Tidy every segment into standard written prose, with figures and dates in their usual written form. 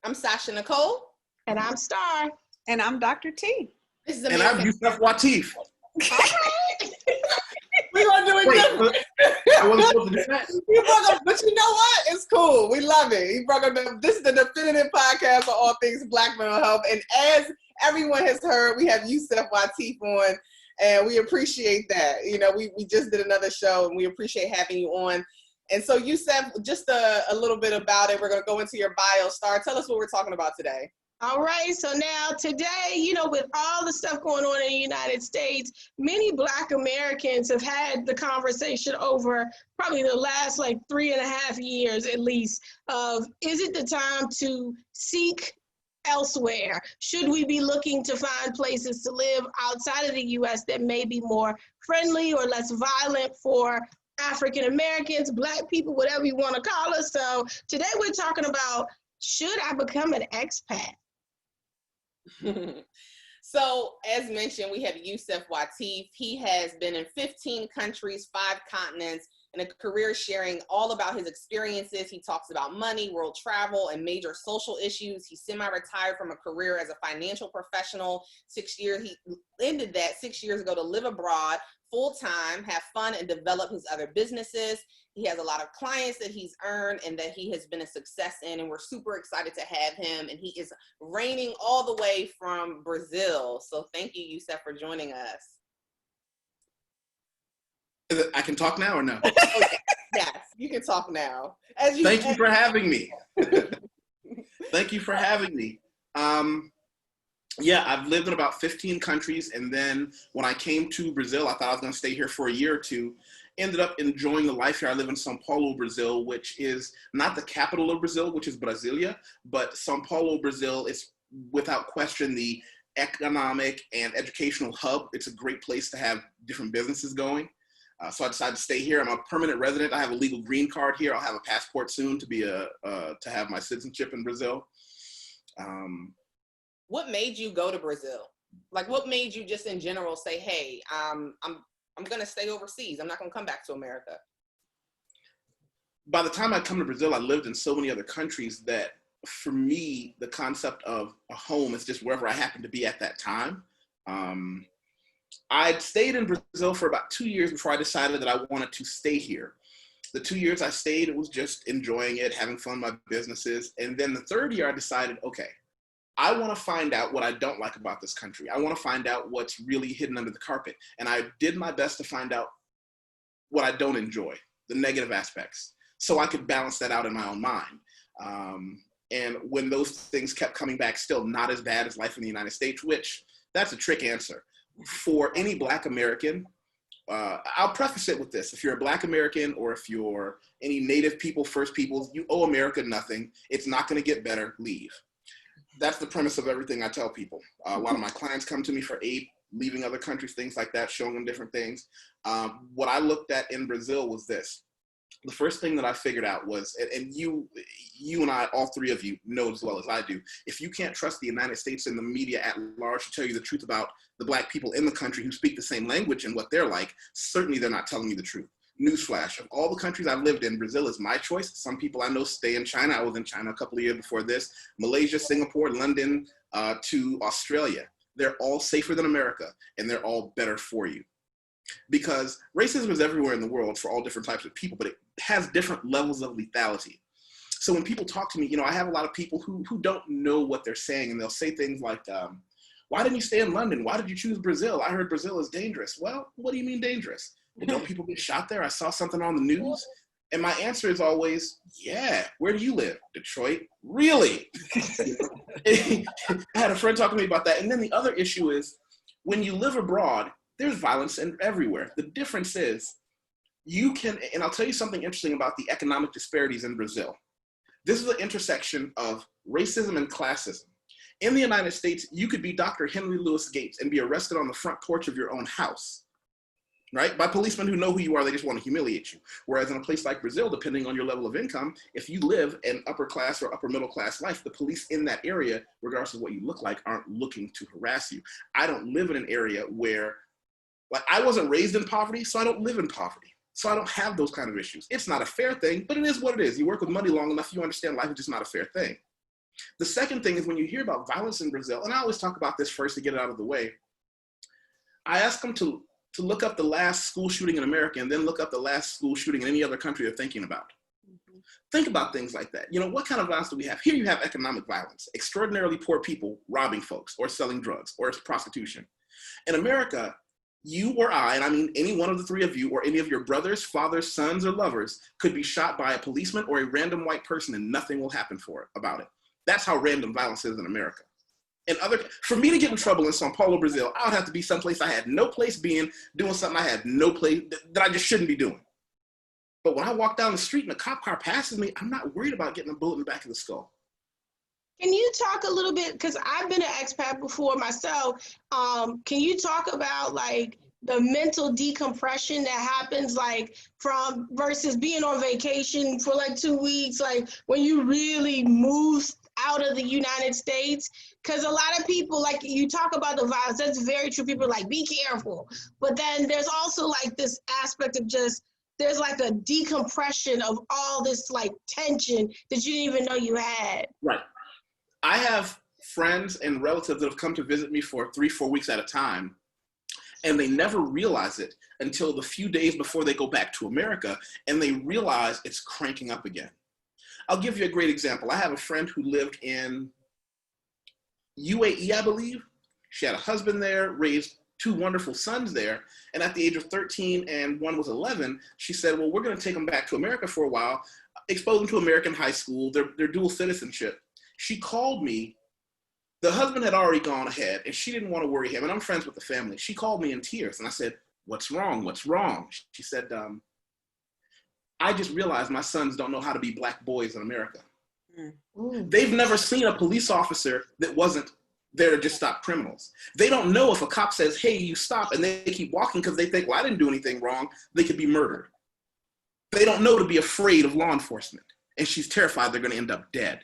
I'm Sasha Nicole. And I'm Star. And I'm Dr. T. This is And I'm Yusef Wateef. All right. We're going to do it different. I wasn't supposed to do that. You brought up, but you know what? It's cool. We love it. He brought up this is the definitive podcast for all things Black mental health. And as everyone has heard, we have Yusef Wateef on, and we appreciate that. You know, we just did another show, and we appreciate having you on. And so, Yusef, just a little bit about it. We're going to go into your bio. Star, tell us what we're talking about today. All right, so now today, you know, with all the stuff going on in the United States, many Black Americans have had the conversation over probably the last like 3.5 years at least of, is it the time to seek elsewhere? Should we be looking to find places to live outside of the U.S. that may be more friendly or less violent for African Americans, Black people, whatever you want to call us? So today we're talking about, should I become an expat? So, as mentioned, we have Yusef Wateef. He has been in 15 countries, 5 continents, and a career sharing all about his experiences. He talks about money, world travel, and major social issues. He's semi-retired from a career as a financial professional. 6 years, he ended that 6 years ago to live abroad full-time, have fun, and develop his other businesses. He has a lot of clients that he's earned and that he has been a success in, and we're super excited to have him. And he is reigning all the way from Brazil. So thank you, Yusef, for joining us. I can talk now or no? Oh, yes, you can talk now. Thank you for having me. Thank you for having me. Yeah, I've lived in about 15 countries, and then when I came to Brazil, I thought I was going to stay here for a year or two. Ended up enjoying the life here. I live in São Paulo, Brazil, which is not the capital of Brazil, which is Brasilia, but São Paulo, Brazil is without question the economic and educational hub. It's a great place to have different businesses going. So I decided to stay here. I'm a permanent resident. I have a legal green card here. I'll have a passport soon to be to have my citizenship in Brazil. What made you go to Brazil? Like, what made you just in general say, hey, I'm going to stay overseas. I'm not going to come back to America. By the time I come to Brazil, I lived in so many other countries that for me, the concept of a home is just wherever I happen to be at that time. I'd stayed in Brazil for about 2 years before I decided that I wanted to stay here. The 2 years I stayed, it was just enjoying it, having fun with my businesses. And then the third year I decided, okay, I want to find out what I don't like about this country. I want to find out what's really hidden under the carpet. And I did my best to find out what I don't enjoy, the negative aspects, so I could balance that out in my own mind. And when those things kept coming back, still not as bad as life in the United States, which that's a trick answer. For any Black American, I'll preface it with this. If you're a Black American or if you're any Native people, First Peoples, you owe America nothing. It's not going to get better. Leave. That's the premise of everything I tell people. A lot of my clients come to me for aid, leaving other countries, things like that, showing them different things. What I looked at in Brazil was this. The first thing that I figured out was, and you and I, all three of you know as well as I do, if you can't trust the United States and the media at large to tell you the truth about the Black people in the country who speak the same language and what they're like, certainly they're not telling you the truth. Newsflash, of all the countries I've lived in, Brazil is my choice. Some people I know stay in China. I was in China a couple of years before this. Malaysia, Singapore, London, to Australia. They're all safer than America, and they're all better for you. Because racism is everywhere in the world for all different types of people, but it has different levels of lethality. So when people talk to me, you know, I have a lot of people who don't know what they're saying, and they'll say things like, why didn't you stay in London? Why did you choose Brazil? I heard Brazil is dangerous. Well, what do you mean dangerous? Well, don't people get shot there? I saw something on the news. And my answer is always, yeah, where do you live? Detroit? Really? I had a friend talking to me about that. And then the other issue is, when you live abroad, there's violence everywhere. The difference is, you can, and I'll tell you something interesting about the economic disparities in Brazil. This is an intersection of racism and classism. In the United States, you could be Dr. Henry Louis Gates and be arrested on the front porch of your own house, right? By policemen who know who you are, they just want to humiliate you. Whereas in a place like Brazil, depending on your level of income, if you live an upper class or upper middle class life, the police in that area, regardless of what you look like, aren't looking to harass you. I don't live in an area where, like, I wasn't raised in poverty, so I don't live in poverty. So I don't have those kind of issues. It's not a fair thing, but it is what it is. You work with money long enough, you understand life is just not a fair thing. The second thing is when you hear about violence in Brazil, and I always talk about this first to get it out of the way, I ask them to look up the last school shooting in America and then look up the last school shooting in any other country they're thinking about. Think about things like that. What kind of violence do we have? Here you have economic violence, extraordinarily poor people robbing folks or selling drugs or prostitution. In America, you or I, and I mean any one of the three of you or any of your brothers, fathers, sons, or lovers could be shot by a policeman or a random white person and nothing will happen about it. That's how random violence is in America. For me to get in trouble in Sao Paulo, Brazil, I would have to be someplace I had no place being, doing something I had no place, that I just shouldn't be doing. But when I walk down the street and a cop car passes me, I'm not worried about getting a bullet in the back of the skull. Can you talk a little bit, because I've been an expat before myself, can you talk about like the mental decompression that happens like from versus being on vacation for like 2 weeks, like when you really move out of the United States? Because a lot of people, like you talk about the violence, that's very true. People are like, be careful. But then there's also like this aspect of just, there's like a decompression of all this like tension that you didn't even know you had. Right. I have friends and relatives that have come to visit me for 3-4 weeks at a time, and they never realize it until the few days before they go back to America, and they realize it's cranking up again. I'll give you a great example. I have a friend who lived in UAE, I believe. She had a husband there, raised 2 wonderful sons there, and at the age of 13 and one was 11, she said, well, we're going to take them back to America for a while, expose them to American high school, their dual citizenship. She called me. The husband had already gone ahead, and she didn't want to worry him, and I'm friends with the family. She called me in tears, and I said, what's wrong? What's wrong? She said, I just realized my sons don't know how to be black boys in America. They've never seen a police officer that wasn't there to just stop criminals. They don't know if a cop says, hey, you stop, and they keep walking because they think, well, I didn't do anything wrong, they could be murdered. They don't know to be afraid of law enforcement, and she's terrified they're going to end up dead.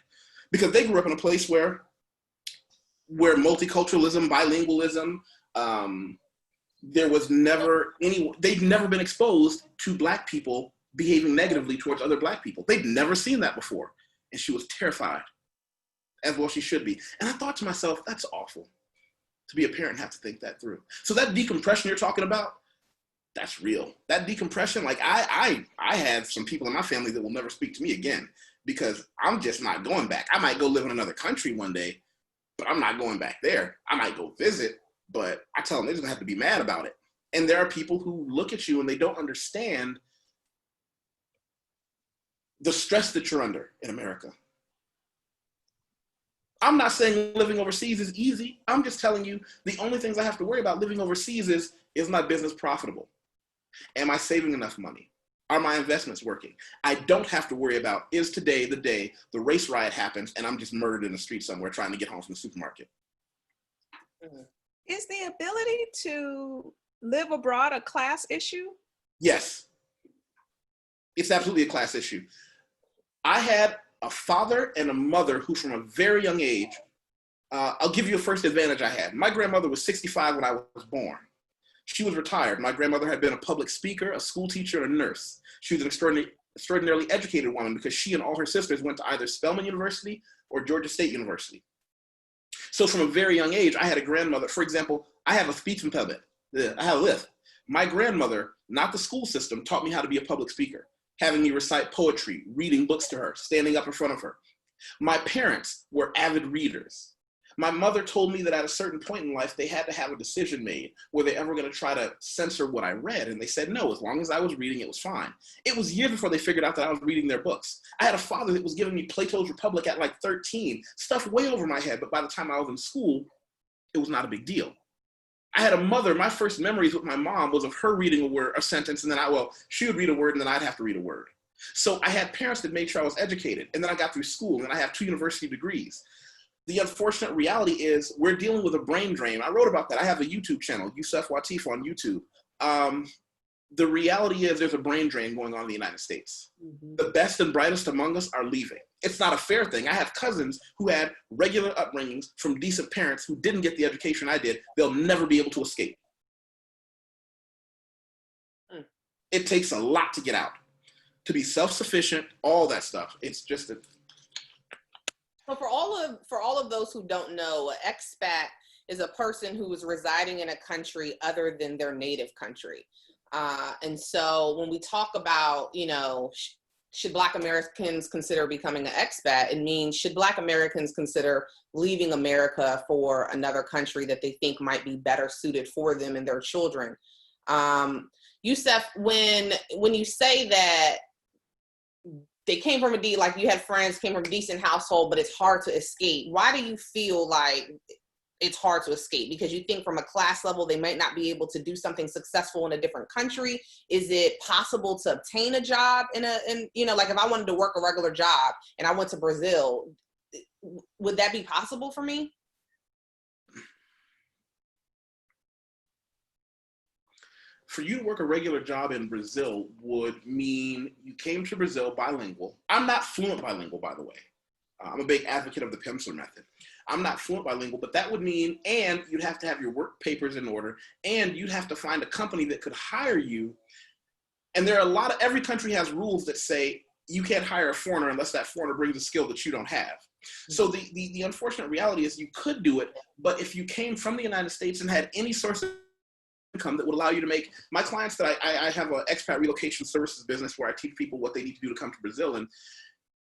Because they grew up in a place where multiculturalism, bilingualism, there was never they'd never been exposed to black people behaving negatively towards other black people. They'd never seen that before. And she was terrified, as well she should be. And I thought to myself, that's awful to be a parent and have to think that through. So that decompression you're talking about, that's real. That decompression, like I have some people in my family that will never speak to me again because I'm just not going back. I might go live in another country one day, but I'm not going back there. I might go visit, but I tell them they're just gonna have to be mad about it. And there are people who look at you and they don't understand the stress that you're under in America. I'm not saying living overseas is easy. I'm just telling you the only things I have to worry about living overseas is my business profitable? Am I saving enough money? Are my investments working? I don't have to worry about, is today the day the race riot happens and I'm just murdered in the street somewhere trying to get home from the supermarket? Is the ability to live abroad a class issue? Yes. It's absolutely a class issue. I had a father and a mother who from a very young age, I'll give you a first advantage I had. My grandmother was 65 when I was born. She was retired. My grandmother had been a public speaker, a school teacher, and a nurse. She was an extraordinarily educated woman because she and all her sisters went to either Spelman University or Georgia State University. So from a very young age, I had a grandmother. For example, I have a speech impediment. I have a lisp. My grandmother, not the school system, taught me how to be a public speaker, having me recite poetry, reading books to her, standing up in front of her. My parents were avid readers. My mother told me that at a certain point in life, they had to have a decision made. Were they ever going to try to censor what I read? And they said, no, as long as I was reading, it was fine. It was years before they figured out that I was reading their books. I had a father that was giving me Plato's Republic at like 13, stuff way over my head. But by the time I was in school, it was not a big deal. I had a mother, my first memories with my mom was of her reading a word, a sentence, and then she would read a word and then I'd have to read a word. So I had parents that made sure I was educated. And then I got through school and then I have 2 university degrees. The unfortunate reality is we're dealing with a brain drain. I wrote about that. I have a YouTube channel, Yusef Wateef on YouTube. The reality is there's a brain drain going on in the United States. The best and brightest among us are leaving. It's not a fair thing. I have cousins who had regular upbringings from decent parents who didn't get the education I did. They'll never be able to escape. It takes a lot to get out, to be self-sufficient, all that stuff. It's just So for all of those who don't know, an expat is a person who is residing in a country other than their native country. And so when we talk about, should Black Americans consider becoming an expat, it means should Black Americans consider leaving America for another country that they think might be better suited for them and their children. Yusef, when you say that they came from like you had friends came from a decent household, but it's hard to escape, why do you feel like it's hard to escape? Because you think from a class level, they might not be able to do something successful in a different country. Is it possible to obtain a job like if I wanted to work a regular job and I went to Brazil, would that be possible for me? For you to work a regular job in Brazil would mean you came to Brazil bilingual. I'm not fluent bilingual, by the way. I'm a big advocate of the pencil method. I'm not fluent bilingual, but that would mean, and you'd have to have your work papers in order, and you'd have to find a company that could hire you. And there are every country has rules that say you can't hire a foreigner unless that foreigner brings a skill that you don't have. So the unfortunate reality is you could do it, but if you came from the United States and had any source of income that would allow you to make, my clients that I have an expat relocation services business where I teach people what they need to do to come to Brazil. And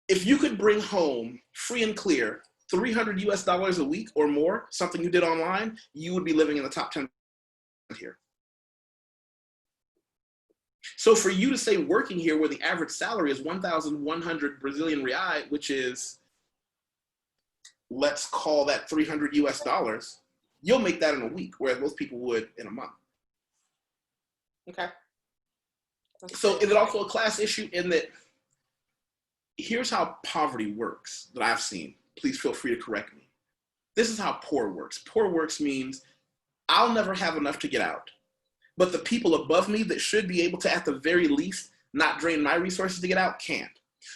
if you could bring home free and clear $300 a week or more, something you did online, you would be living in the top 10 here. So for you to say working here where the average salary is 1,100 Brazilian real, which is, let's call that $300, you'll make that in a week, whereas most people would in a month. Okay. So is it also a class issue in that here's how poverty works that I've seen. Please feel free to correct me. This is how poor works. Poor works means I'll never have enough to get out, but the people above me that should be able to, at the very least, not drain my resources to get out can't.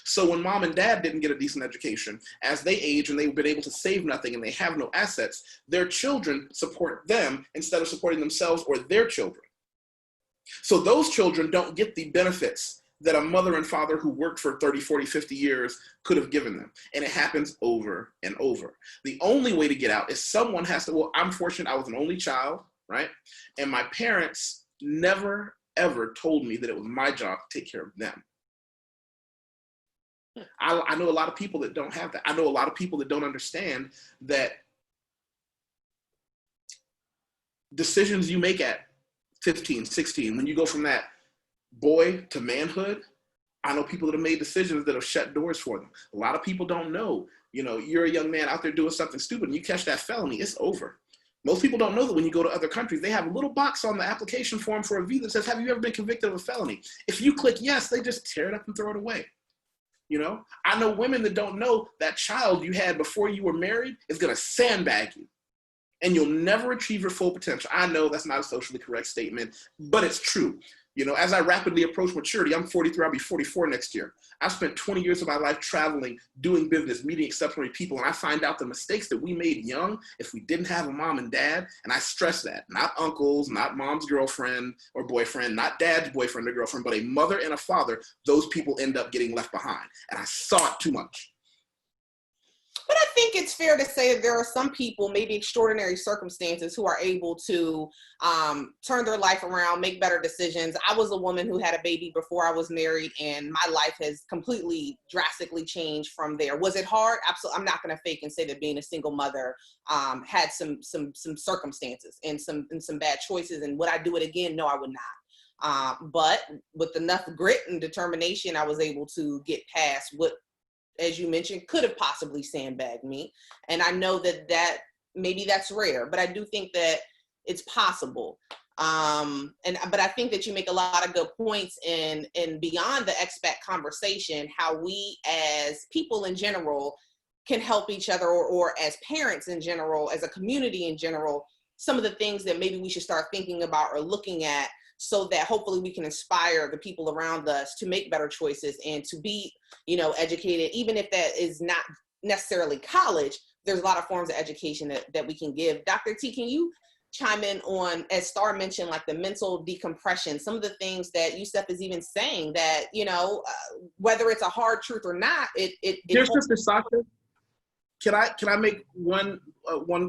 So when mom and dad didn't get a decent education, as they age and they've been able to save nothing and they have no assets, their children support them instead of supporting themselves or their children. So those children don't get the benefits that a mother and father who worked for 30, 40, 50 years could have given them. And it happens over and over. The only way to get out is someone has to, well, I'm fortunate I was an only child, right? And my parents never, ever told me that it was my job to take care of them. I know a lot of people that don't have that. I know a lot of people that don't understand that decisions you make at 15, 16, when you go from that boy to manhood, I know people that have made decisions that have shut doors for them. A lot of people don't know, you're a young man out there doing something stupid and you catch that felony, it's over. Most people don't know that when you go to other countries, they have a little box on the application form for a visa that says, have you ever been convicted of a felony? If you click yes, they just tear it up and throw it away. I know women that don't know that child you had before you were married is going to sandbag you and you'll never achieve your full potential. I know that's not a socially correct statement, but it's true. As I rapidly approach maturity, I'm 43, I'll be 44 next year. I've spent 20 years of my life traveling, doing business, meeting exceptional people, and I find out the mistakes that we made young if we didn't have a mom and dad, and I stress that, not uncles, not mom's girlfriend or boyfriend, not dad's boyfriend or girlfriend, but a mother and a father, those people end up getting left behind. And I saw it too much. But I think it's fair to say that there are some people, maybe extraordinary circumstances, who are able to turn their life around, make better decisions. I was a woman who had a baby before I was married, and my life has completely, drastically changed from there. Was it hard? Absolutely. I'm not going to fake and say that being a single mother had some circumstances and some bad choices. And would I do it again? No, I would not. But with enough grit and determination, I was able to get past what, as you mentioned, could have possibly sandbagged me. And I know that maybe that's rare, but I do think that it's possible. But I think that you make a lot of good points in beyond the expat conversation, how we as people in general can help each other, or as parents in general, as a community in general, some of the things that maybe we should start thinking about or looking at, so that hopefully we can inspire the people around us to make better choices and to be, educated, even if that is not necessarily college. There's a lot of forms of education that we can give. Dr. T, can you chime in on, as Star mentioned, like the mental decompression, some of the things that Yusef is even saying that, whether it's a hard truth or not, Dear Sister Sasha, Can I make one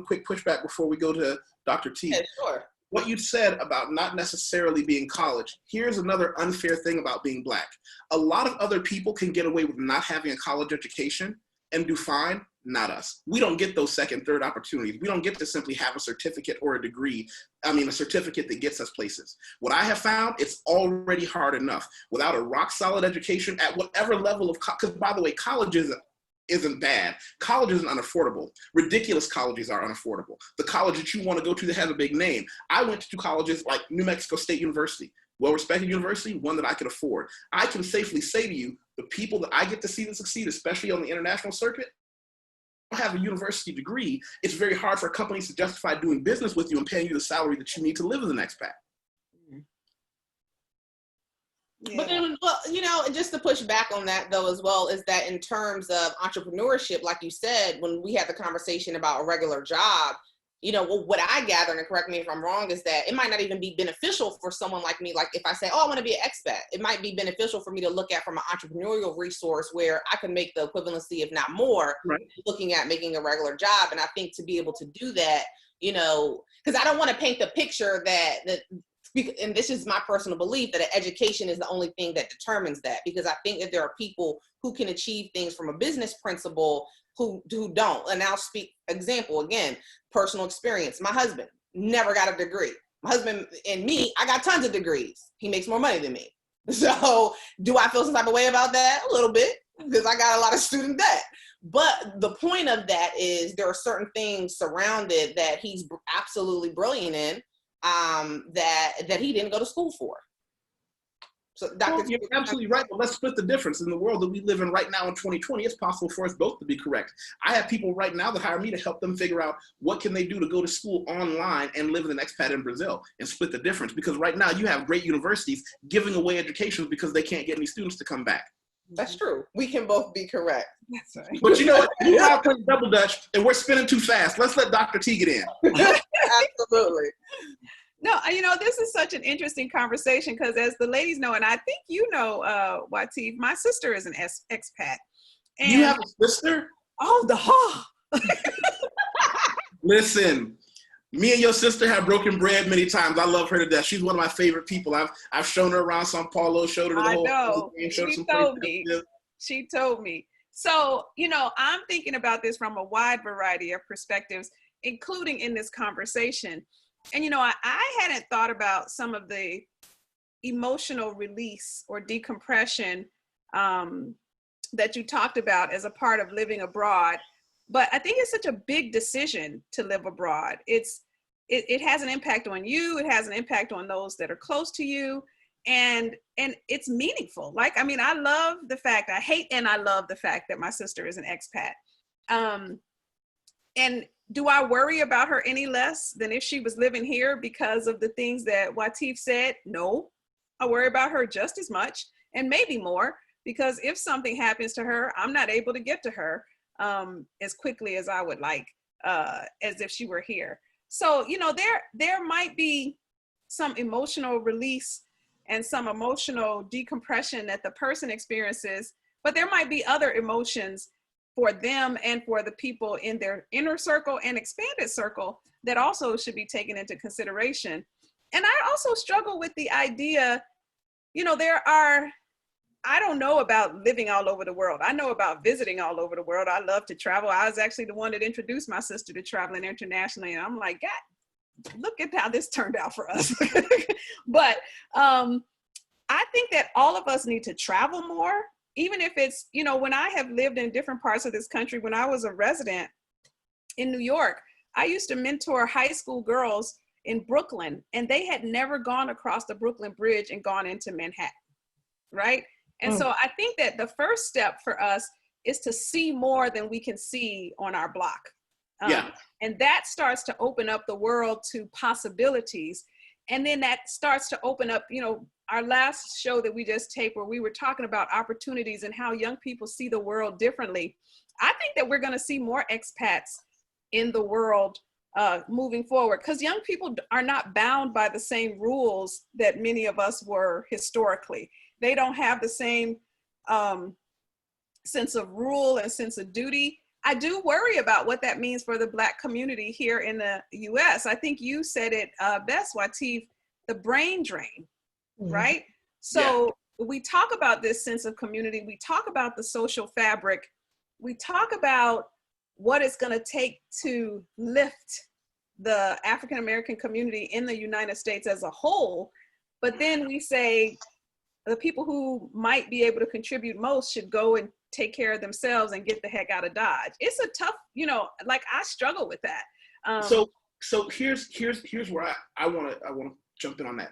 quick pushback before we go to Dr. T? Yeah, sure. What you said about not necessarily being college, here's another unfair thing about being Black. A lot of other people can get away with not having a college education and do fine, not us. We don't get those second, third opportunities. We don't get to simply have a certificate or a degree, a certificate that gets us places. What I have found, it's already hard enough. Without a rock solid education at whatever level of, because by the way, college isn't bad. College isn't unaffordable. Ridiculous colleges are unaffordable. The college that you want to go to that has a big name. I went to colleges like New Mexico State University, well-respected university, one that I could afford. I can safely say to you, the people that I get to see that succeed, especially on the international circuit, have a university degree. It's very hard for companies to justify doing business with you and paying you the salary that you need to live as an expat. Yeah. But then, well, just to push back on that though as well, is that in terms of entrepreneurship, like you said, when we had the conversation about a regular job, what I gather, and correct me if I'm wrong, is that it might not even be beneficial for someone like me. Like if I say, oh, I want to be an expat, it might be beneficial for me to look at from an entrepreneurial resource where I can make the equivalency, if not more, right, looking at making a regular job. And I think to be able to do that, because I don't want to paint the picture that, and this is my personal belief, that education is the only thing that determines that, because I think that there are people who can achieve things from a business principle who don't. And I'll speak example again, personal experience. My husband never got a degree. My husband and me, I got tons of degrees. He makes more money than me. So do I feel some type of way about that? A little bit, because I got a lot of student debt. But the point of that is there are certain things surrounded that he's absolutely brilliant in, that he didn't go to school for. So, Dr. You're absolutely right, but let's split the difference. In the world that we live in right now in 2020, it's possible for us both to be correct. I have people right now that hire me to help them figure out what can they do to go to school online and live as an expat in Brazil and split the difference. Because right now you have great universities giving away educations because they can't get any students to come back. That's true. We can both be correct. That's right. But you know what? We're out playing double dutch and we're spinning too fast. Let's let Dr. T get in. Absolutely. No, this is such an interesting conversation because as the ladies know, and I think Wateef, my sister is an expat. And you have a sister? Listen, me and your sister have broken bread many times. I love her to death. She's one of my favorite people. I've shown her around Sao Paulo, showed her the whole game, She told me. So, I'm thinking about this from a wide variety of perspectives, including in this conversation. And, I hadn't thought about some of the emotional release or decompression that you talked about as a part of living abroad. But I think it's such a big decision to live abroad. It has an impact on you. It has an impact on those that are close to you. And it's meaningful. I love the fact, I hate and I love the fact that my sister is an expat. And do I worry about her any less than if she was living here because of the things that Wateef said? No, I worry about her just as much and maybe more, because if something happens to her, I'm not able to get to her as quickly as I would like, as if she were here. So, there might be some emotional release and some emotional decompression that the person experiences, but there might be other emotions for them and for the people in their inner circle and expanded circle that also should be taken into consideration. And I also struggle with the idea, I don't know about living all over the world. I know about visiting all over the world. I love to travel. I was actually the one that introduced my sister to traveling internationally. And I'm like, God, look at how this turned out for us. But I think that all of us need to travel more. Even if it's, when I have lived in different parts of this country, when I was a resident in New York, I used to mentor high school girls in Brooklyn, and they had never gone across the Brooklyn Bridge and gone into Manhattan, right? And so I think that the first step for us is to see more than we can see on our block. And that starts to open up the world to possibilities. And then that starts to open up, our last show that we just taped where we were talking about opportunities and how young people see the world differently. I think that we're going to see more expats in the world moving forward, because young people are not bound by the same rules that many of us were historically. They don't have the same sense of rule and sense of duty I do worry about what that means for the Black community here in the US. I think you said it best, Wateef, the brain drain, right? So we talk about this sense of community. We talk about the social fabric. We talk about what it's going to take to lift the African American community in the United States as a whole. But then we say the people who might be able to contribute most should go and take care of themselves and get the heck out of Dodge. It's a tough, you know, like I struggle with that. So here's where I want to jump in on that.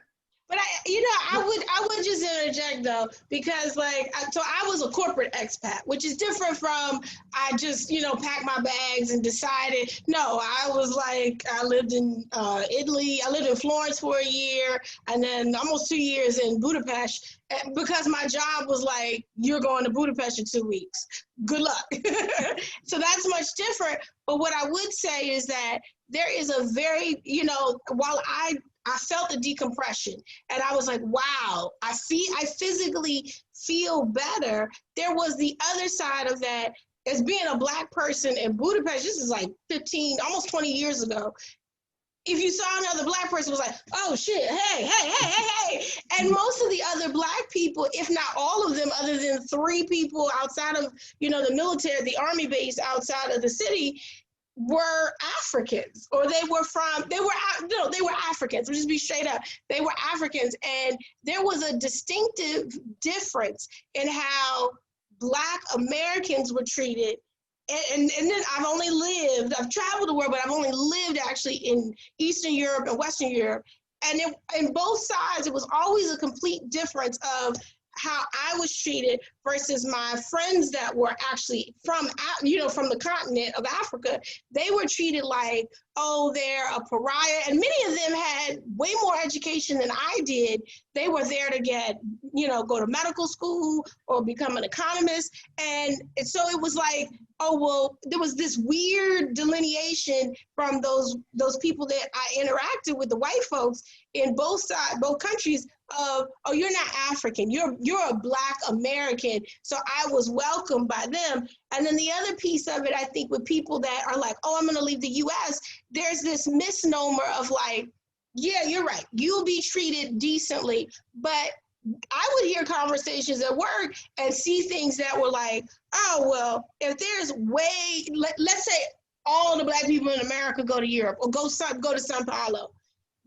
But I would just interject though, because like, so I was a corporate expat, which is different from I just, packed my bags and decided. No, I was like, I lived in Italy. I lived in Florence for a year and then almost 2 years in Budapest because my job was like, you're going to Budapest in 2 weeks. Good luck. So that's much different. But what I would say is that there is a very, while I felt the decompression and I was like, wow, I physically feel better. There was the other side of that as being a Black person in Budapest. This is like 15, almost 20 years ago. If you saw another Black person, it was like, oh shit, hey. And most of the other Black people, if not all of them, other than 3 people outside of, the military, the army base outside of the city, were Africans, or they were Africans. We'll just be straight up. They were Africans, and there was a distinctive difference in how Black Americans were treated. And then I've traveled the world, but I've only lived actually in Eastern Europe and Western Europe. And in both sides, it was always a complete difference of how I was treated versus my friends that were actually from the continent of Africa. They were treated like, oh, they're a pariah. And many of them had way more education than I did. They were there to get, go to medical school or become an economist. And so it was like, oh, well, there was this weird delineation from those people that I interacted with, the white folks in both countries, of, oh, you're not African, you're a Black American. So I was welcomed by them. And then the other piece of it, I think, with people that are like, oh, I'm gonna leave the US, there's this misnomer of like, yeah, you're right, you'll be treated decently. But I would hear conversations at work and see things that were like, oh, well, if there's let's say all the Black people in America go to Europe or go to Sao Paulo,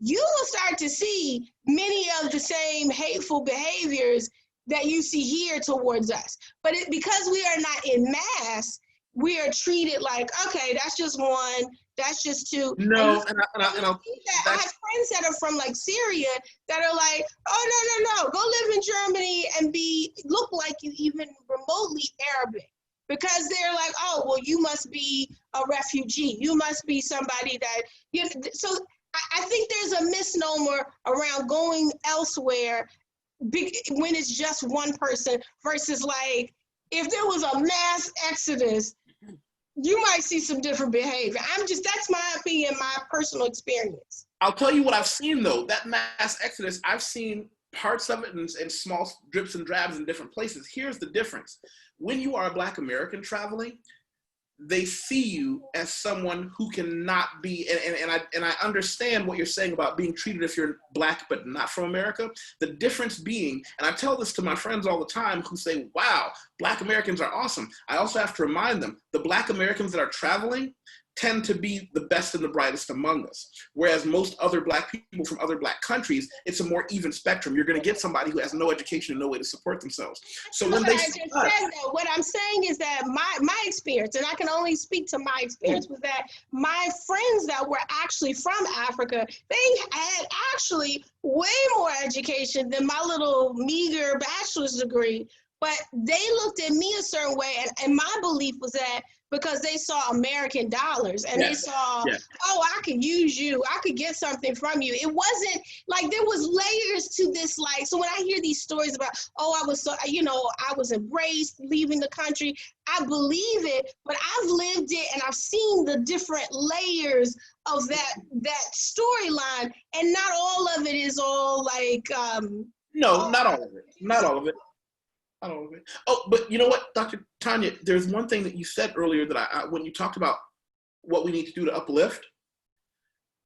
you will start to see many of the same hateful behaviors that you see here towards us. But because we are not in mass, we are treated like, okay, that's just one, that's just two. No, I have friends that are from like Syria that are like, oh, no, go live in Germany and look like you even remotely Arabic. Because they're like, oh, well, you must be a refugee. You must be somebody that, so I think there's a misnomer around going elsewhere when it's just one person versus like, if there was a mass exodus, you might see some different behavior. That's my opinion, my personal experience. I'll tell you what I've seen though, that mass exodus, I've seen parts of it in small drips and drabs in different places. Here's the difference. When you are a Black American traveling, they see you as someone who cannot be, and I understand what you're saying about being treated if you're Black but not from America. The difference being, and I tell this to my friends all the time who say, wow, Black Americans are awesome. I also have to remind them, the Black Americans that are traveling tend to be the best and the brightest among us. Whereas most other Black people from other Black countries, it's a more even spectrum. You're gonna get somebody who has no education and no way to support themselves. So when what I'm saying is that my experience, and I can only speak to my experience, was that my friends that were actually from Africa, they had actually way more education than my little meager bachelor's degree. But they looked at me a certain way, and my belief was that because they saw American dollars and they saw, oh, I could use you, I could get something from you. It wasn't like there was layers to this. Like, so when I hear these stories about, oh, I was embraced leaving the country, I believe it, but I've lived it and I've seen the different layers of that storyline, and not all of it is all like. No, not all of it. Not all of it. I don't know. Oh, but you know what, Dr. Tanya, there's one thing that you said earlier that I when you talked about what we need to do to uplift,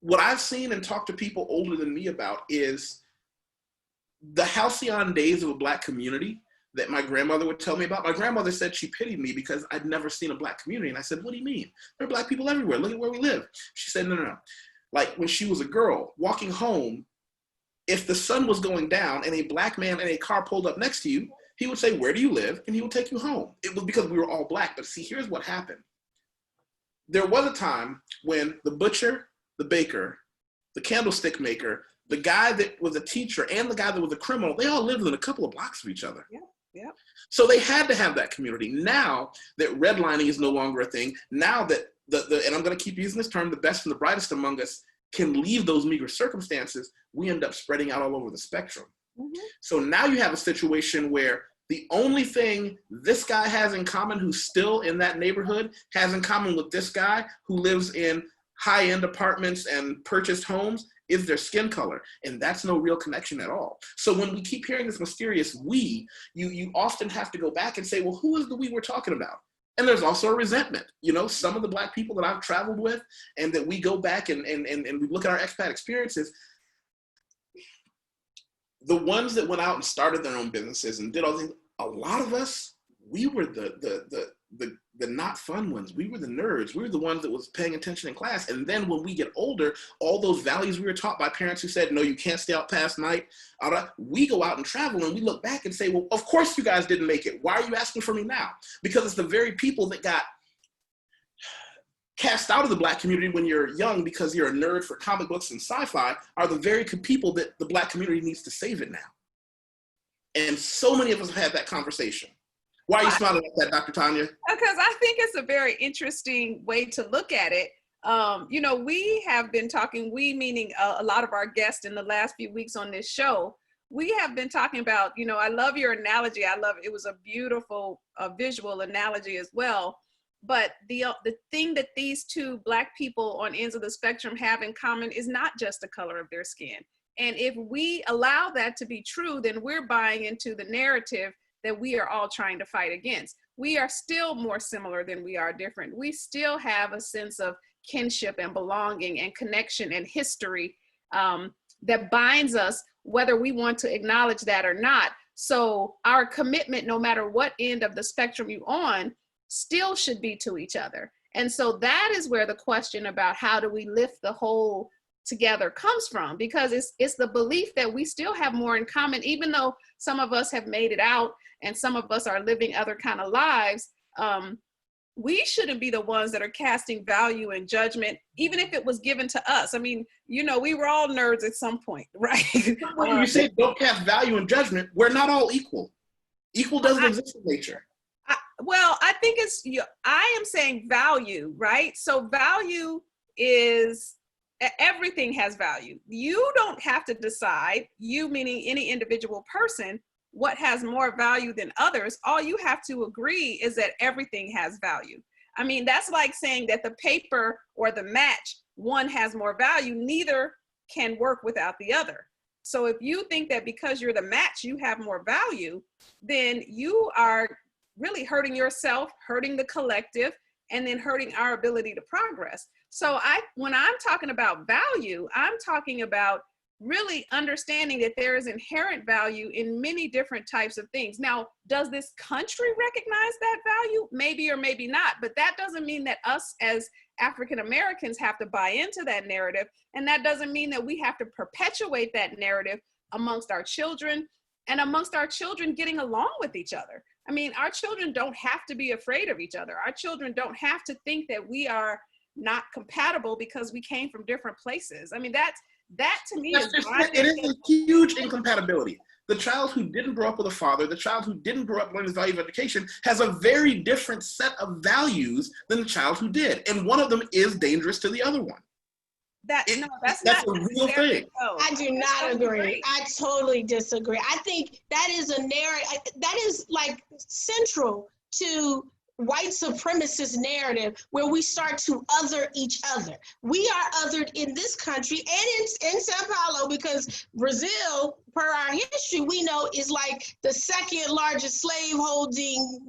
what I've seen and talked to people older than me about is the halcyon days of a Black community that my grandmother would tell me about. My grandmother said she pitied me because I'd never seen a Black community. And I said, what do you mean? There are Black people everywhere. Look at where we live. She said, no. Like when she was a girl walking home, if the sun was going down and a Black man in a car pulled up next to you, he would say, where do you live? And he would take you home. It was because we were all Black. But see, here's what happened. There was a time when the butcher, the baker, the candlestick maker, the guy that was a teacher, and the guy that was a criminal, they all lived within a couple of blocks of each other. Yeah. So they had to have that community. Now that redlining is no longer a thing, now that and I'm going to keep using this term, the best and the brightest among us can leave those meager circumstances, we end up spreading out all over the spectrum. Mm-hmm. So now you have a situation where the only thing this guy has in common who's still in that neighborhood has in common with this guy who lives in high-end apartments and purchased homes is their skin color. And that's no real connection at all. So when we keep hearing this mysterious we, you often have to go back and say, well, who is the we we're talking about? And there's also a resentment. You know, some of the Black people that I've traveled with and that we go back and we look at our expat experiences, the ones that went out and started their own businesses and did all things, a lot of us, we were the not fun ones. We were the nerds. We were the ones that was paying attention in class. And then when we get older, all those values we were taught by parents who said, no, you can't stay out past night. We go out and travel and we look back and say, well, of course you guys didn't make it. Why are you asking for me now? Because it's the very people that got cast out of the Black community when you're young because you're a nerd for comic books and sci-fi are the very people that the Black community needs to save it now. And so many of us have had that conversation. Why are you smiling at that, Dr. Tanya? Because I think it's a very interesting way to look at it. You know, we have been talking, we meaning a lot of our guests in the last few weeks on this show, we have been talking about, you know, I love your analogy. I love it. It was a beautiful visual analogy as well. But the thing that these two Black people on ends of the spectrum have in common is not just the color of their skin. And if we allow that to be true, then we're buying into the narrative that we are all trying to fight against. We are still more similar than we are different. We still have a sense of kinship and belonging and connection and history that binds us, whether we want to acknowledge that or not. So our commitment, no matter what end of the spectrum you're on, still should be to each other. And so that is where the question about how do we lift the whole together comes from, because it's the belief that we still have more in common, even though some of us have made it out and some of us are living other kind of lives. We shouldn't be the ones that are casting value and judgment, even if it was given to us. I mean, you know, we were all nerds at some point, right? When you say don't cast value and judgment, we're not all equal. Equal doesn't exist in nature. Well, I think I am saying value, right? So value is, everything has value. You don't have to decide, you meaning any individual person, what has more value than others. All you have to agree is that everything has value. I mean, that's like saying that the paper or the match, one has more value, neither can work without the other. So if you think that because you're the match, you have more value, then you are really hurting yourself, hurting the collective, and then hurting our ability to progress. So when I'm talking about value, I'm talking about really understanding that there is inherent value in many different types of things. Now, does this country recognize that value? Maybe or maybe not, but that doesn't mean that us as African Americans have to buy into that narrative. And that doesn't mean that we have to perpetuate that narrative amongst our children and amongst our children getting along with each other. I mean, our children don't have to be afraid of each other. Our children don't have to think that we are not compatible because we came from different places. I mean, that to me is a huge incompatibility. The child who didn't grow up with a father, the child who didn't grow up learning the value of education has a very different set of values than the child who did. And one of them is dangerous to the other one. That's a real thing. I do not agree. I totally disagree. I think that is a narrative that is like central to white supremacist narrative where we start to other each other. We are othered in this country and in Sao Paulo, because Brazil, per our history, we know is like the second largest slave-holding,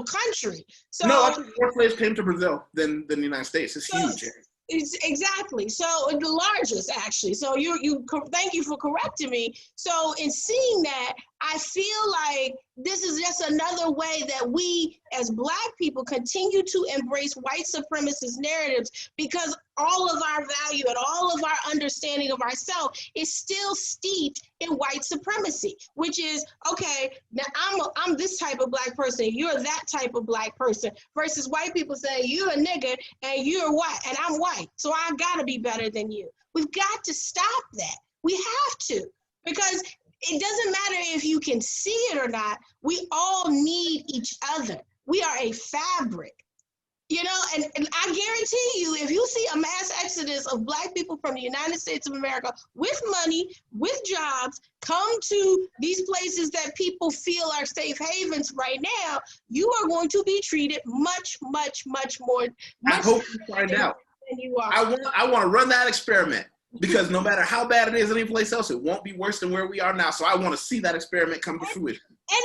country. So No, actually, more slaves came to Brazil than the United States. It's huge. It's exactly. So the largest, actually. So thank you for correcting me. So in seeing that, I feel like this is just another way that we as Black people continue to embrace white supremacist narratives, because all of our value and all of our understanding of ourselves is still steeped in white supremacy, which is, okay, now I'm this type of Black person, you're that type of Black person, versus white people saying, you're a nigga and you're white and I'm white, so I gotta be better than you. We've got to stop that. We have to, because it doesn't matter if you can see it or not. We all need each other. We are a fabric, and I guarantee you, if you see a mass exodus of Black people from the United States of America with money, with jobs, come to these places that people feel are safe havens right now, you are going to be treated much, much, much more. I hope you find out. Than you are. I want to run that experiment. Because no matter how bad it is anyplace else, it won't be worse than where we are now. So I want to see that experiment come to fruition. And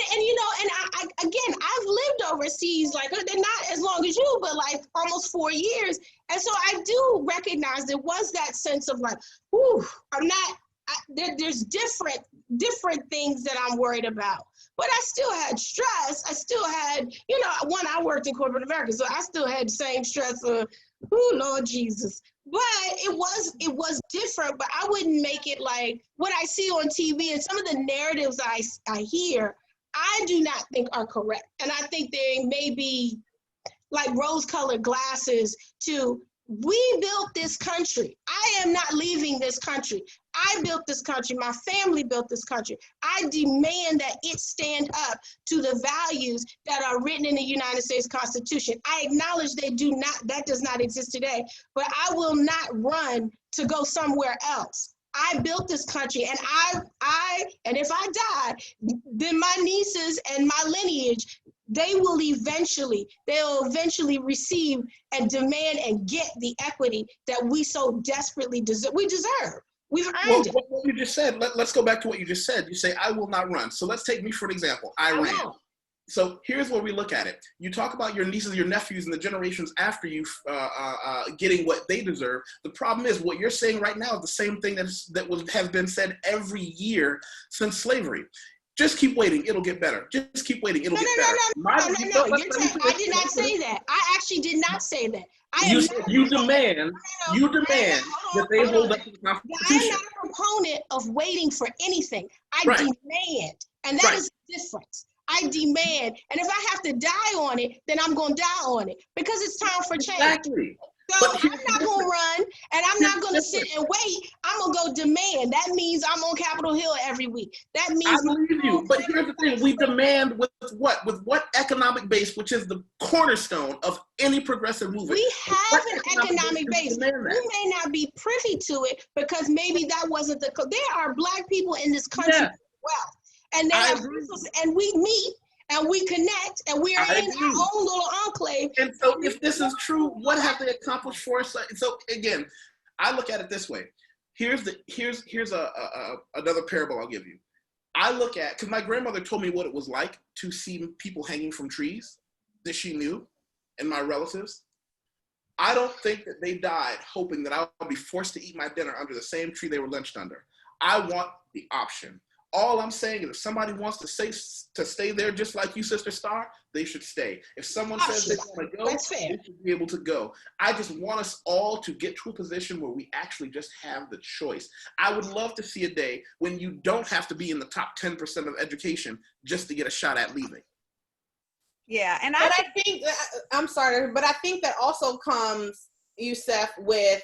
again, I've lived overseas, like, they're not as long as you, but like almost 4 years. And so I do recognize there was that sense of like, ooh, there's different things that I'm worried about. But I still had stress. I still had, I worked in corporate America, so I still had the same stress of, oh, Lord Jesus. But it was different, but I wouldn't make it like what I see on TV and some of the narratives I hear, I do not think are correct. And I think they may be like rose-colored glasses to, we built this country. I am not leaving this country. I built this country. My family built this country. I demand that it stand up to the values that are written in the United States Constitution. I acknowledge that does not exist today, but I will not run to go somewhere else. I built this country, and and if I die, then my nieces and my lineage, they'll eventually receive and demand and get the equity that we so desperately deserve. We've earned it. What you just said, let's go back to what you just said. You say, I will not run. So let's take me for an example. I ran. So here's where we look at it. You talk about your nieces, your nephews, and the generations after you getting what they deserve. The problem is what you're saying right now is the same thing that has been said every year since slavery. Just keep waiting. It'll get better. Just keep waiting. It'll get better. No. I did not say that. I actually did not say that. You demand that they hold up to the Constitution. I am not a proponent of waiting for anything. I demand, and that is the difference. I demand, and if I have to die on it, then I'm going to die on it, because it's time for change. Exactly. So I'm not going to run, and I'm not going to sit and wait. I'm going to go demand. That means I'm on Capitol Hill every week. That means I believe you. But here's the thing: we demand with what? With what economic base, which is the cornerstone of any progressive movement. We have an economic base. We may not be privy to it because maybe that wasn't there are Black people in this country as well. And and we meet and we connect and we are in our own little enclave. And so if this is true, what have they accomplished for us? So again, I look at it this way. Here's another parable I'll give you. I look at, because my grandmother told me what it was like to see people hanging from trees that she knew and my relatives. I don't think that they died hoping that I'll be forced to eat my dinner under the same tree they were lynched under. I want the option. All I'm saying is if somebody wants to stay there just like you, Sister Star, they should stay. If someone says they want to go, they should be able to go. I just want us all to get to a position where we actually just have the choice. I would love to see a day when you don't have to be in the top 10% of education just to get a shot at leaving. Yeah, and I think, I'm sorry, but I think that also comes, Yusef, with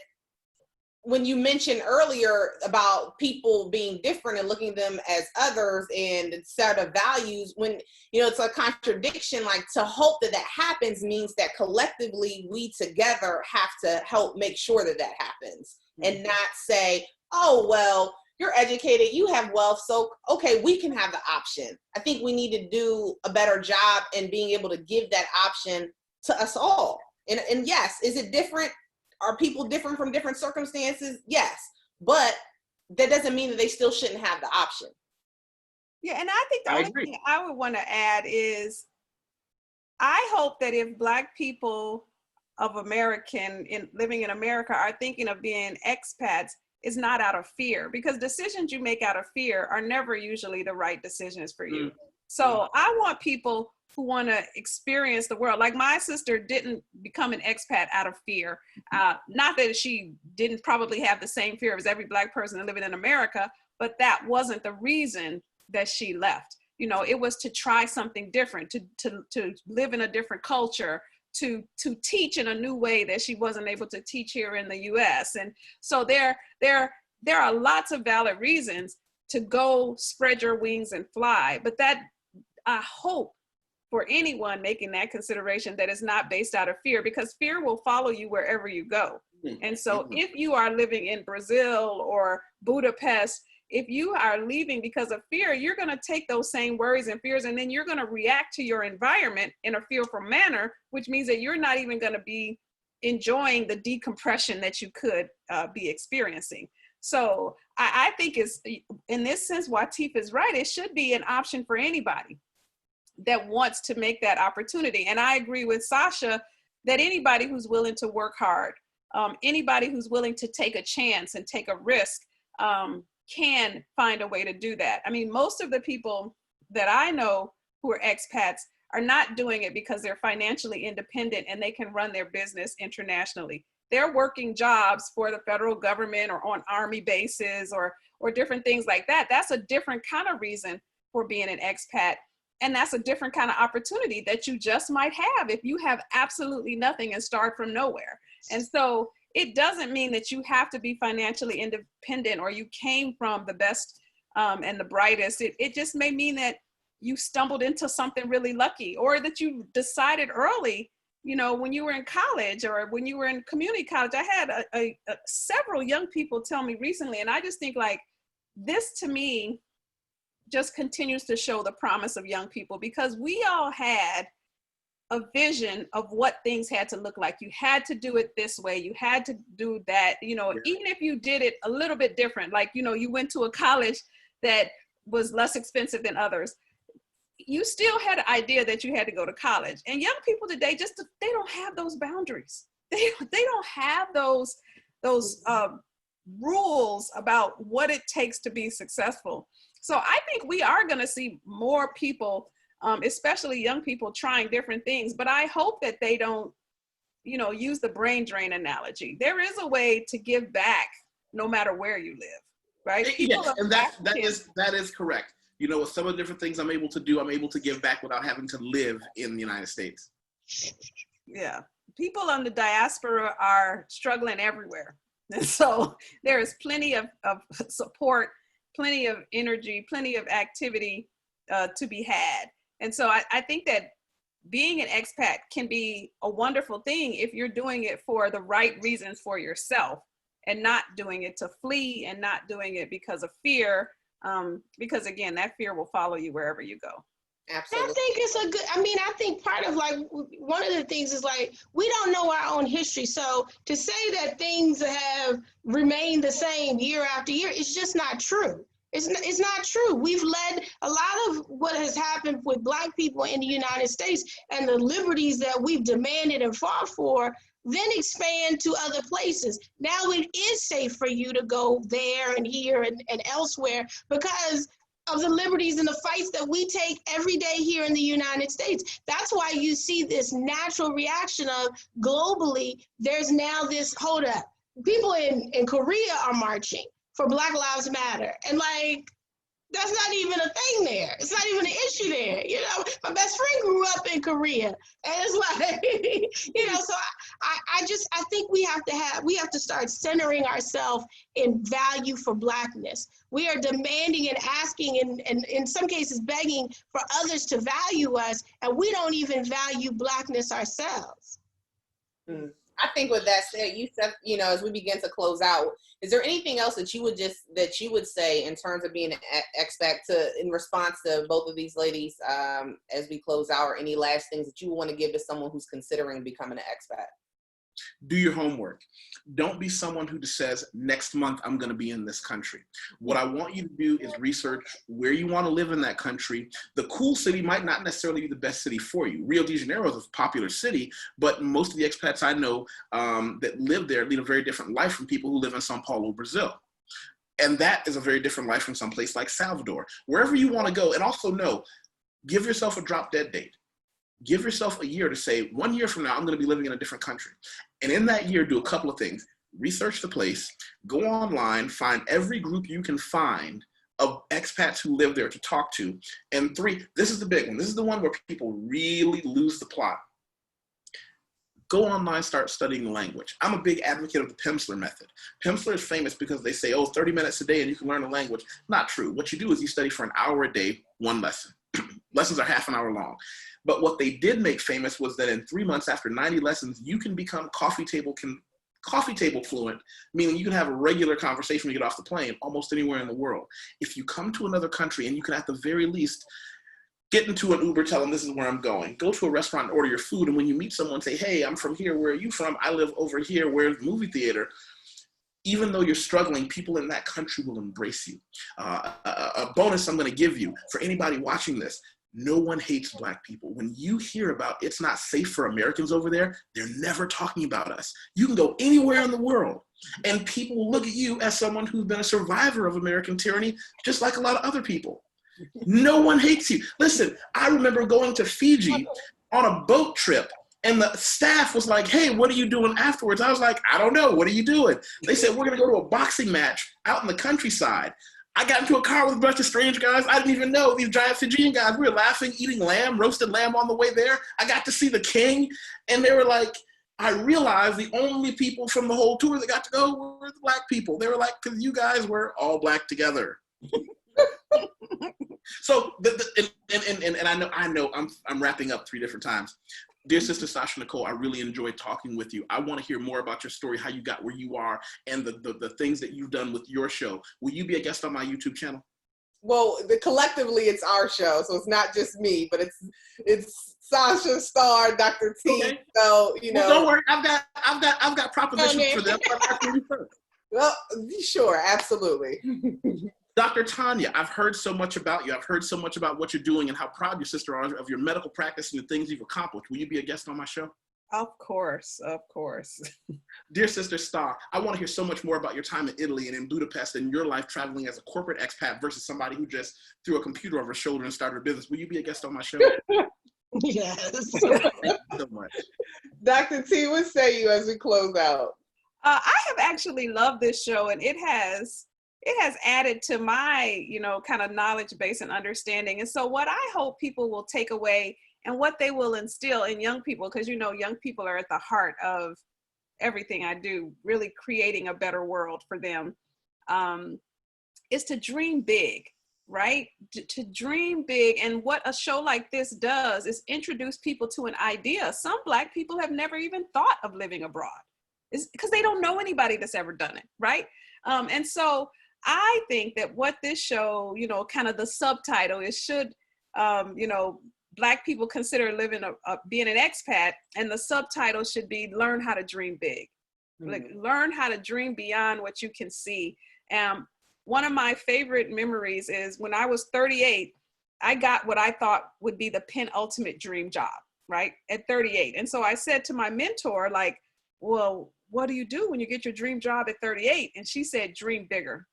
when you mentioned earlier about people being different and looking at them as others and set of values, when, it's a contradiction, like to hope that happens means that collectively we together have to help make sure that happens and not say, oh, well, you're educated, you have wealth, so, okay, we can have the option. I think we need to do a better job in being able to give that option to us all. And yes, is it different? Are people different from different circumstances? Yes, but that doesn't mean that they still shouldn't have the option. Yeah, and I think the only thing I would want to add is, I hope that if Black people of living in America are thinking of being expats, it's not out of fear, because decisions you make out of fear are never usually the right decisions for you. So I want people who want to experience the world. Like my sister didn't become an expat out of fear. Not that she didn't probably have the same fear as every Black person living in America, but that wasn't the reason that she left. You know, it was to try something different, to live in a different culture, to teach in a new way that she wasn't able to teach here in the US. And so there are lots of valid reasons to go spread your wings and fly. But that, I hope for anyone making that consideration, that is not based out of fear, because fear will follow you wherever you go. And so if you are living in Brazil or Budapest, if you are leaving because of fear, you're going to take those same worries and fears, and then you're going to react to your environment in a fearful manner, which means that you're not even going to be enjoying the decompression that you could be experiencing. So I think in this sense, Wateef is right. It should be an option for anybody that wants to make that opportunity. And I agree with Sasha that anybody who's willing to work hard, anybody who's willing to take a chance and take a risk, can find a way to do that. I mean, most of the people that I know who are expats are not doing it because they're financially independent and they can run their business internationally. They're working jobs for the federal government or on army bases or different things like that. That's a different kind of reason for being an expat. And that's a different kind of opportunity that you just might have if you have absolutely nothing and start from nowhere. And so it doesn't mean that you have to be financially independent or you came from the best and the brightest. It just may mean that you stumbled into something really lucky, or that you decided early, you know, when you were in college or when you were in community college. I had several young people tell me recently, and I just think like this to me just continues to show the promise of young people, because we all had a vision of what things had to look like. You had to do it this way. You had to do that, you know, even if you did it a little bit different, like, you know, you went to a college that was less expensive than others. You still had an idea that you had to go to college. And young people today, they don't have those boundaries. They don't have those rules about what it takes to be successful. So I think we are going to see more people, especially young people, trying different things. But I hope that they don't, you know, use the brain drain analogy. There is a way to give back no matter where you live, right? Yes, and that is correct. You know, with some of the different things I'm able to do, I'm able to give back without having to live in the United States. Yeah, people on the diaspora are struggling everywhere. And so there is plenty of support, plenty of energy, plenty of activity to be had. And so I think that being an expat can be a wonderful thing if you're doing it for the right reasons for yourself, and not doing it to flee, and not doing it because of fear, because again, that fear will follow you wherever you go. Absolutely. I think I think part of like, one of the things is like, we don't know our own history. So to say that things have remained the same year after year, it's just not true. It's not true. We've led a lot of what has happened with Black people in the United States, and the liberties that we've demanded and fought for, then expand to other places. Now it is safe for you to go there and here and elsewhere because of the liberties and the fights that we take every day here in the United States. That's why you see this natural reaction of globally, there's now this, hold up, people in Korea are marching for Black Lives Matter. And like, that's not even a thing there. It's not even an issue there. You know, my best friend grew up in Korea. And it's like, you know, so I think we have to start centering ourselves in value for Blackness. We are demanding and asking and in some cases begging for others to value us, and we don't even value Blackness ourselves. I think with that said, Yusef, as we begin to close out, is there anything else that you would say in terms of being an expat in response to both of these ladies as we close out, or any last things that you want to give to someone who's considering becoming an expat? Do your homework. Don't be someone who just says, next month I'm going to be in this country. What I want you to do is research where you want to live in that country. The cool city might not necessarily be the best city for you. Rio de Janeiro is a popular city, but most of the expats I know that live there lead a very different life from people who live in Sao Paulo, Brazil. And that is a very different life from some place like Salvador. Wherever you want to go, and also know, give yourself a drop dead date. Give yourself a year to say, 1 year from now, I'm going to be living in a different country. And in that year, do a couple of things. Research the place, go online, find every group you can find of expats who live there to talk to. And 3, this is the big one. This is the one where people really lose the plot. Go online, start studying the language. I'm a big advocate of the Pimsleur method. Pimsleur is famous because they say, 30 minutes a day and you can learn a language. Not true. What you do is you study for an hour a day, one lesson. Lessons are half an hour long. But what they did make famous was that in 3 months after 90 lessons, you can become coffee table fluent, meaning you can have a regular conversation when you get off the plane almost anywhere in the world. If you come to another country and you can at the very least get into an Uber, tell them this is where I'm going. Go to a restaurant and order your food. And when you meet someone, say, hey, I'm from here. Where are you from? I live over here. Where's the movie theater? Even though you're struggling, people in that country will embrace you. A bonus I'm going to give you for anybody watching this. No one hates Black people. When you hear about it's not safe for Americans over there, they're never talking about us. You can go anywhere in the world and people will look at you as someone who's been a survivor of American tyranny, just like a lot of other people. No one hates you. Listen, I remember going to Fiji on a boat trip and the staff was like, hey, what are you doing afterwards? I was like, I don't know. What are you doing? They said, we're going to go to a boxing match out in the countryside. I got into a car with a bunch of strange guys. I didn't even know, these giant Fijian guys. We were laughing, eating roasted lamb on the way there. I got to see the king. And they were like, I realized the only people from the whole tour that got to go were the Black people. They were like, because you guys were all Black together. So, I know I'm wrapping up 3 different times. Dear Sister Sasha Nicole, I really enjoyed talking with you. I want to hear more about your story, how you got where you are, and the things that you've done with your show. Will you be a guest on my YouTube channel? Well, collectively, it's our show, so it's not just me, but it's Sasha, Star, Dr. T. Okay. So Well, don't worry, I've got propositions for them. Well, sure, absolutely. Dr. Tanya, I've heard so much about you. I've heard so much about what you're doing and how proud your sister are of your medical practice and the things you've accomplished. Will you be a guest on my show? Of course, of course. Dear Sister Star, I want to hear so much more about your time in Italy and in Budapest and your life traveling as a corporate expat versus somebody who just threw a computer over her shoulder and started a business. Will you be a guest on my show? Yes. Thank you so much. Dr. T, what say you as we close out? I have actually loved this show, and it has added to my, kind of knowledge base and understanding. And so what I hope people will take away and what they will instill in young people, because, young people are at the heart of everything I do, really creating a better world for them, is to dream big, right? To dream big. And what a show like this does is introduce people to an idea. Some Black people have never even thought of living abroad. It's because they don't know anybody that's ever done it, right? And so I think that what this show, kind of the subtitle is, should, Black people consider being an expat, and the subtitle should be learn how to dream big. Like, learn how to dream beyond what you can see. One of my favorite memories is when I was 38, I got what I thought would be the penultimate dream job, right? At 38. And so I said to my mentor, like, well, what do you do when you get your dream job at 38? And she said, dream bigger.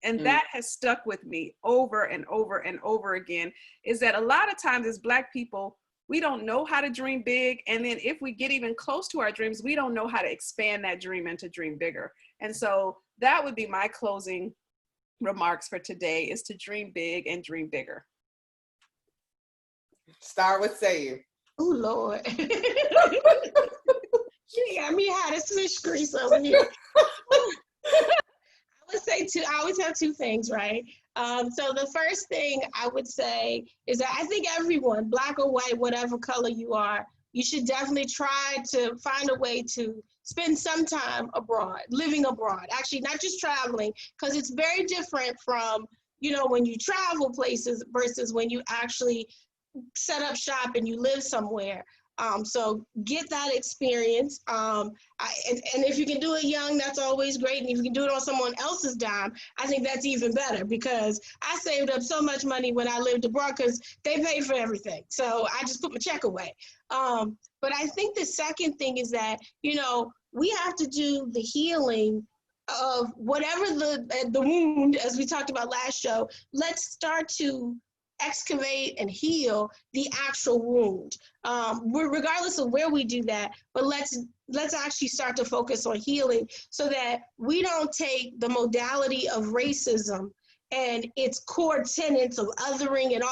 And that has stuck with me over and over and over again, is that a lot of times as Black people, we don't know how to dream big. And then if we get even close to our dreams, we don't know how to expand that dream and to dream bigger. And so that would be my closing remarks for today, is to dream big and dream bigger. Star, what say you? Oh, Lord. You got me hot as fish grease over here. I always have 2 things, right? So the first thing I would say is that I think everyone, Black or white, whatever color you are, you should definitely try to find a way to spend some time abroad, living abroad. Actually, not just traveling, because it's very different from, you know, when you travel places versus when you actually set up shop and you live somewhere. So get that experience. And if you can do it young, that's always great. And if you can do it on someone else's dime, I think that's even better, because I saved up so much money when I lived abroad because they paid for everything. So I just put my check away. But I think the second thing is that, you know, we have to do the healing of whatever the wound, as we talked about last show. Let's start to excavate and heal the actual wound, regardless of where we do that. But let's actually start to focus on healing, so that we don't take the modality of racism and its core tenets of othering and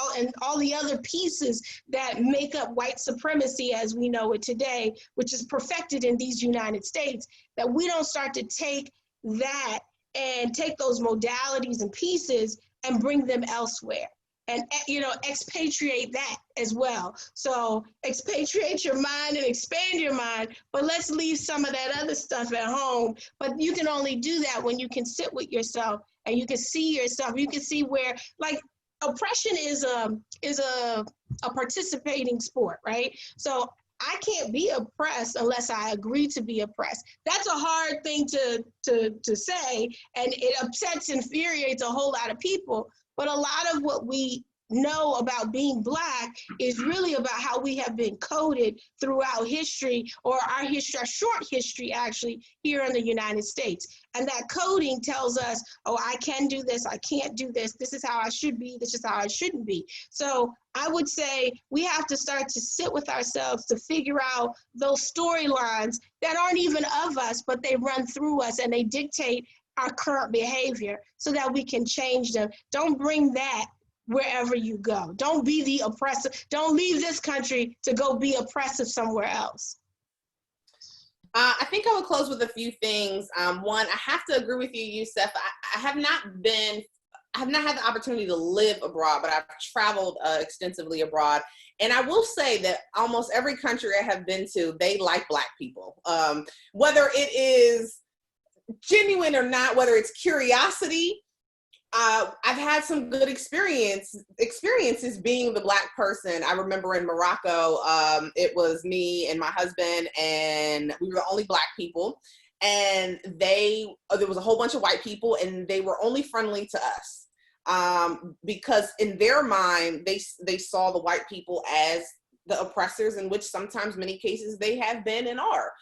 all the other pieces that make up white supremacy as we know it today, which is perfected in these United States, that we don't start to take that and take those modalities and pieces and bring them elsewhere. And, you know, expatriate that as well. So expatriate your mind and expand your mind, but let's leave some of that other stuff at home. But you can only do that when you can sit with yourself and you can see yourself. You can see where, like, oppression is a participating sport, right? So I can't be oppressed unless I agree to be oppressed. That's a hard thing to say, and it upsets, infuriates a whole lot of people. But a lot of what we know about being Black is really about how we have been coded throughout history, or our history, our short history actually, here in the United States. And that coding tells us, oh, I can do this, I can't do this, this is how I should be, this is how I shouldn't be. So I would say we have to start to sit with ourselves to figure out those storylines that aren't even of us, but they run through us and they dictate our current behavior, so that we can change them. Don't bring that wherever you go. Don't be the oppressor. Don't leave this country to go be oppressive somewhere else. I think I would close with a few things. One, I have to agree with you, Yusef. I have not had the opportunity to live abroad, but I've traveled extensively abroad. And I will say that almost every country I have been to, they like Black people. Whether it is genuine or not, whether it's curiosity, I've had some good experiences being the Black person. I remember in Morocco, it was me and my husband, and we were the only Black people. And there was a whole bunch of white people, and they were only friendly to us because in their mind, they saw the white people as the oppressors, in which sometimes, many cases, they have been and are.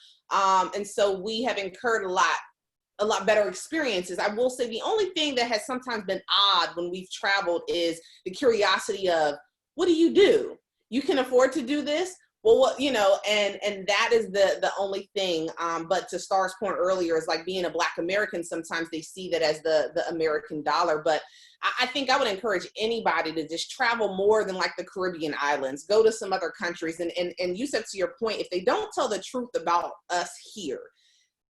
And so we have incurred a lot better experiences. I will say the only thing that has sometimes been odd when we've traveled is the curiosity of, what do? You can afford to do this? Well, what, you know, and that is the only thing. But to Star's point earlier, is like being a Black American, sometimes they see that as the American dollar. But I think I would encourage anybody to just travel more than like the Caribbean islands. Go to some other countries. And you said, to your point, if they don't tell the truth about us here,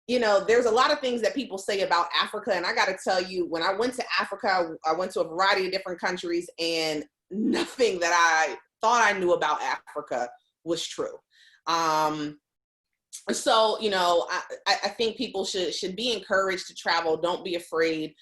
you know, there's a lot of things that people say about Africa. And I got to tell you, when I went to Africa, I went to a variety of different countries, and nothing that I thought I knew about Africa was true. So, you know, I think people should be encouraged to travel. Don't be afraid.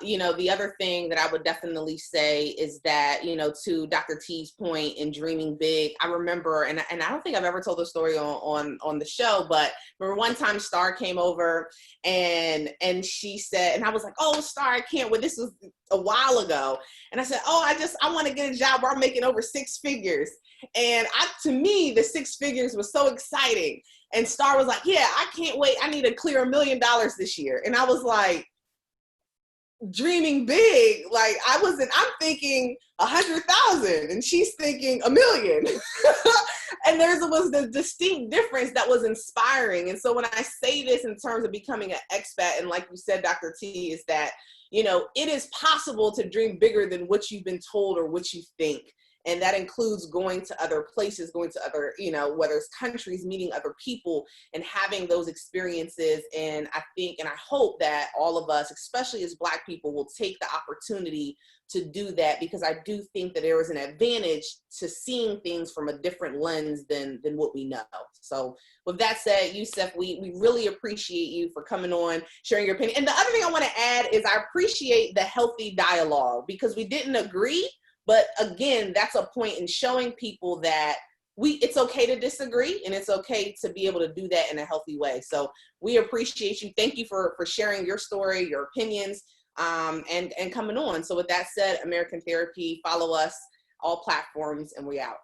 You know, the other thing that I would definitely say is that, you know, to Dr. T's point in dreaming big, I remember, and I don't think I've ever told the story on the show, but remember one time Star came over and she said, and I was like, oh, Star, I can't wait. This was a while ago. And I said, oh, I want to get a job where I'm making over 6 figures. And to me, the 6 figures was so exciting. And Star was like, yeah, I can't wait. I need to clear $1 million this year. And I was like, dreaming big, like I'm thinking 100,000 and she's thinking 1 million. And there was the distinct difference that was inspiring. And so when I say this in terms of becoming an expat, and like you said, Dr. T, is that, you know, it is possible to dream bigger than what you've been told or what you think. And that includes going to other places, going to other, you know, whether it's countries, meeting other people and having those experiences. And I think, and I hope that all of us, especially as Black people, will take the opportunity to do that, because I do think that there is an advantage to seeing things from a different lens than what we know. So with that said, Yusef, we really appreciate you for coming on, sharing your opinion. And the other thing I want to add is I appreciate the healthy dialogue, because we didn't agree, but again, that's a point in showing people that it's okay to disagree, and it's okay to be able to do that in a healthy way. So we appreciate you. Thank you for sharing your story, your opinions, and coming on. So with that said, Amerikan Therapy, follow us, all platforms, and we out.